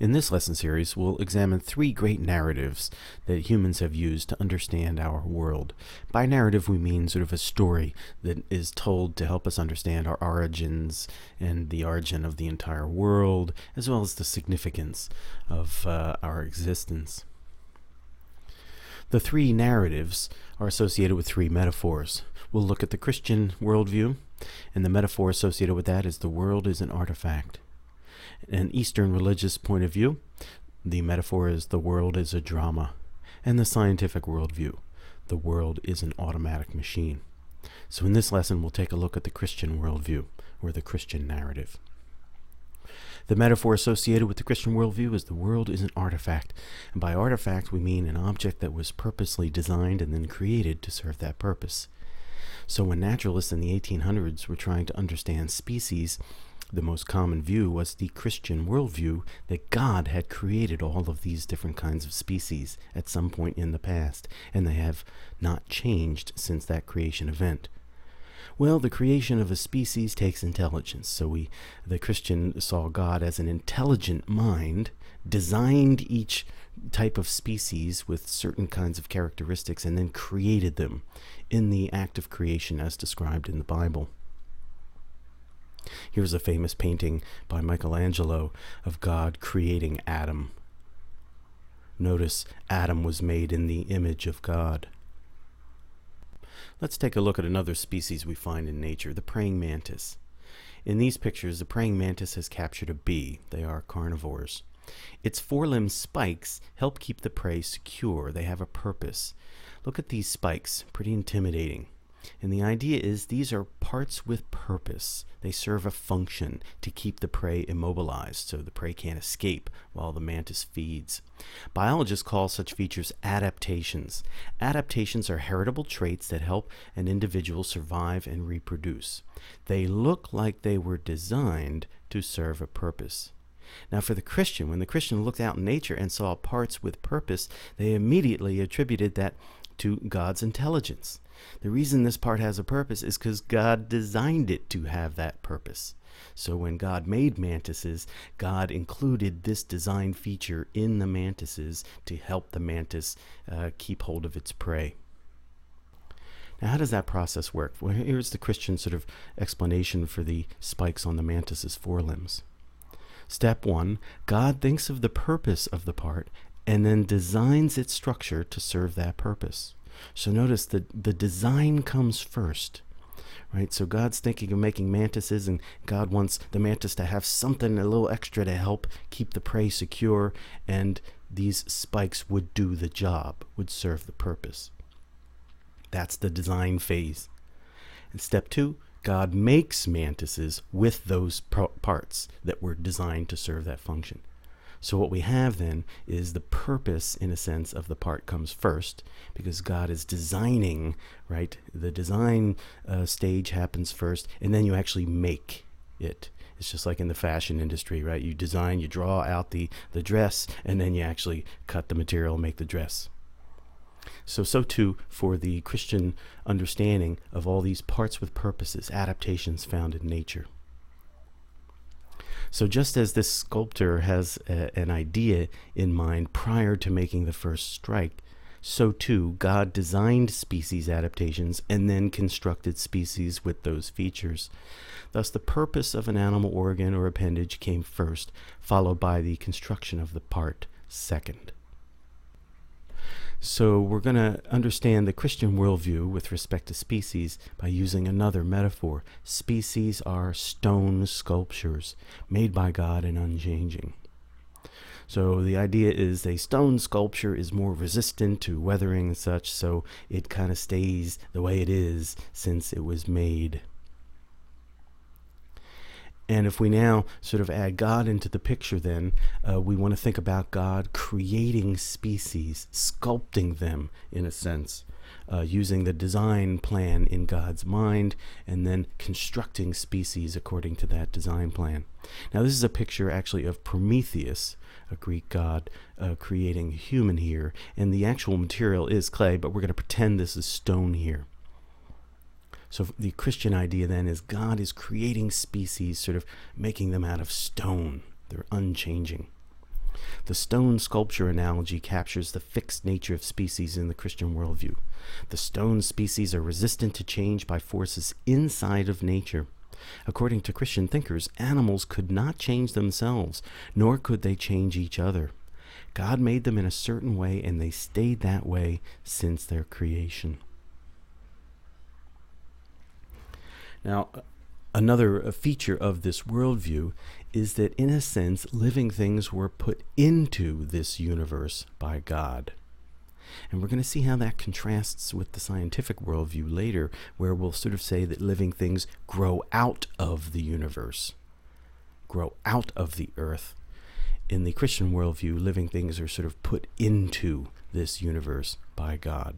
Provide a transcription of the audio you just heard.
In this lesson series, we'll examine three great narratives that humans have used to understand our world. By narrative, we mean sort of a story that is told to help us understand our origins and the origin of the entire world, as well as the significance of our existence. The three narratives are associated with three metaphors. We'll look at the Christian worldview, and the metaphor associated with that is the world is an artifact. An Eastern religious point of view, the metaphor is the world is a drama. And the scientific worldview, the world is an automatic machine. So in this lesson, we'll take a look at the Christian worldview, or the Christian narrative. The metaphor associated with the Christian worldview is the world is an artifact. And by artifact, we mean an object that was purposely designed and then created to serve that purpose. So when naturalists in the 1800s were trying to understand species, the most common view was the Christian worldview that God had created all of these different kinds of species at some point in the past, and they have not changed since that creation event. Well, the creation of a species takes intelligence, so the Christian saw God as an intelligent mind, designed each type of species with certain kinds of characteristics, and then created them in the act of creation as described in the Bible. Here's a famous painting by Michelangelo of God creating Adam. Notice Adam was made in the image of God. Let's take a look at another species we find in nature, the praying mantis. In these pictures, the praying mantis has captured a bee. They are carnivores. Its four-limbed spikes help keep the prey secure. They have a purpose. Look at these spikes, pretty intimidating. And the idea is these are parts with purpose. They serve a function to keep the prey immobilized so the prey can't escape while the mantis feeds. Biologists call such features adaptations. Adaptations are heritable traits that help an individual survive and reproduce. They look like they were designed to serve a purpose. Now for the Christian, when the Christian looked out in nature and saw parts with purpose, they immediately attributed that to God's intelligence. The reason this part has a purpose is because God designed it to have that purpose. So when God made mantises, God included this design feature in the mantises to help the mantis keep hold of its prey. Now, how does that process work? Well, here's the Christian sort of explanation for the spikes on the mantis's forelimbs. Step 1, God thinks of the purpose of the part and then designs its structure to serve that purpose. So notice that the design comes first, right? So God's thinking of making mantises, and God wants the mantis to have something a little extra to help keep the prey secure, and these spikes would do the job, would serve the purpose. That's the design phase. And step 2, God makes mantises with those parts that were designed to serve that function. So what we have then is the purpose, in a sense, of the part comes first, because God is designing, right? The design stage happens first, and then you actually make it. It's just like in the fashion industry, right? You design, you draw out the dress, and then you actually cut the material and make the dress. So too for the Christian understanding of all these parts with purposes, adaptations found in nature. So just as this sculptor has an idea in mind prior to making the first strike, so too God designed species adaptations and then constructed species with those features. Thus the purpose of an animal organ or appendage came first, followed by the construction of the part second. So we're going to understand the Christian worldview with respect to species by using another metaphor. Species are stone sculptures made by God and unchanging. So the idea is a stone sculpture is more resistant to weathering and such, so it kind of stays the way it is since it was made. And if we now sort of add God into the picture, then we want to think about God creating species, sculpting them in a sense, using the design plan in God's mind, and then constructing species according to that design plan. Now this is a picture actually of Prometheus, a Greek god, creating a human here, and the actual material is clay, but we're going to pretend this is stone here. So the Christian idea then is God is creating species, sort of making them out of stone. They're unchanging. The stone sculpture analogy captures the fixed nature of species in the Christian worldview. The stone species are resistant to change by forces inside of nature. According to Christian thinkers, animals could not change themselves, nor could they change each other. God made them in a certain way, and they stayed that way since their creation. Now, another feature of this worldview is that, in a sense, living things were put into this universe by God. And we're going to see how that contrasts with the scientific worldview later, where we'll sort of say that living things grow out of the universe, grow out of the earth. In the Christian worldview, living things are sort of put into this universe by God.